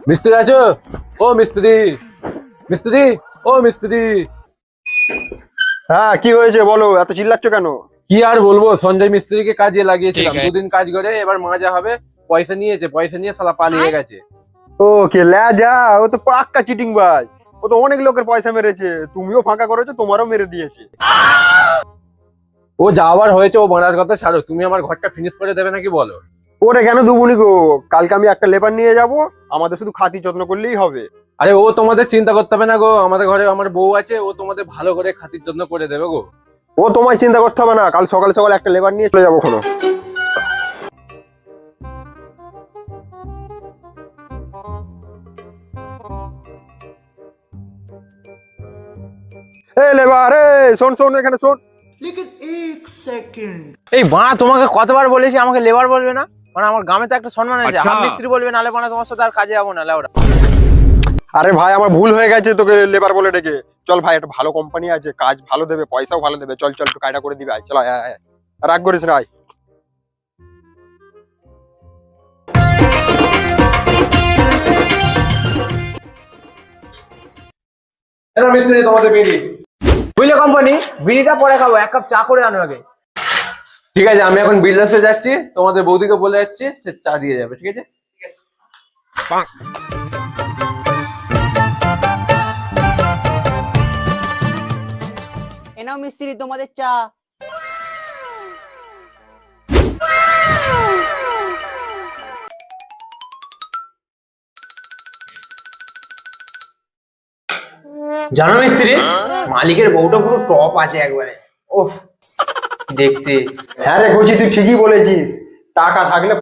মিস্ত্রি আছো? ও মিস্ত্রি, মিস্ত্রি, ও মিস্ত্রি। হ্যাঁ, কি হয়েছে বলো, এত চিল্লাচ্ছ কেন? কি আর বলবো, সঞ্জয় মিস্ত্রিকে কাজে লাগিয়েছিলাম, দুদিন কাজ করে এবার মাজা হবে। পয়সা নিয়েছে, পয়সা নিয়ে শালা পালিয়ে গেছে। ও কে যা, ও তো পাক্কা চিটিং বাজ। ও তো অনেক লোকের পয়সা মেরেছে, তুমিও ফাঁকা করেছো, তোমারও মেরে দিয়েছে। ও যাওয়ার হয়েছে, ও বানার কথা ছাড়ো, তুমি আমার ঘরটা ফিনিশ করে দেবে নাকি বলো? ওরে কেন দুবুনি গো, কালকে আমি একটা লেবার নিয়ে যাব, আমাদের শুধু খাতি যত্ন করলেই হবে। আরে ও তোমাদের চিন্তা করতে হবে না গো, আমাদের ঘরে আমার বউ আছে, ও তোমাদের ভালো করে খাতির যত্ন করে দেবে গো। ও তোমায় চিন্তা করতে হবে না, কাল সকাল সকাল একটা লেবার নিয়ে চলে যাবো কোনো। এ লেবার, শোন শোন, এখানে শোন। এই বাড়া, তোমাকে কতবার বলেছি আমাকে লেবার বলবে না? মানে আমার গ্রামে তো একটা সম্মান আছে, হাত মিস্ত্রি বলবে, নালে বানা তোমার সাথে আর কাজে যাবো না লেওড়া। আরে ভাই, আমার ভুল হয়ে গেছে তোকে লেবার বলে ডেকে। চল ভাই, একটা ভালো কোম্পানি আছে, কাজ ভালো দেবে, পয়সাও ভালো দেবে, চল চল একটু কায়দা করে দিবে, আয় চল আয়, আয়, আয়। রাগ করিস না, আয়। এটা মিস্ত্রি তোমাদের বিড়ি। বুঝলে কোম্পানি, বিড়িটা পরে খাবো, এক কাপ চা করে আনো আগে। ঠিক আছে, আমি এখন বিল্ডার্সে যাচ্ছি, তোমাদের বৌদিকে বলে যাচ্ছি, সে চা দিয়ে যাবে, ঠিক আছে? এ নাও মিস্ত্রি তোমাদের চা। জানো মিস্ত্রি, মালিকের বউটা পুরো টপ আছে একবারে। ওফ, দেখতে। হ্যাঁ রে কচি, তুই ঠিকই বলেছিস, টাকা থাকলে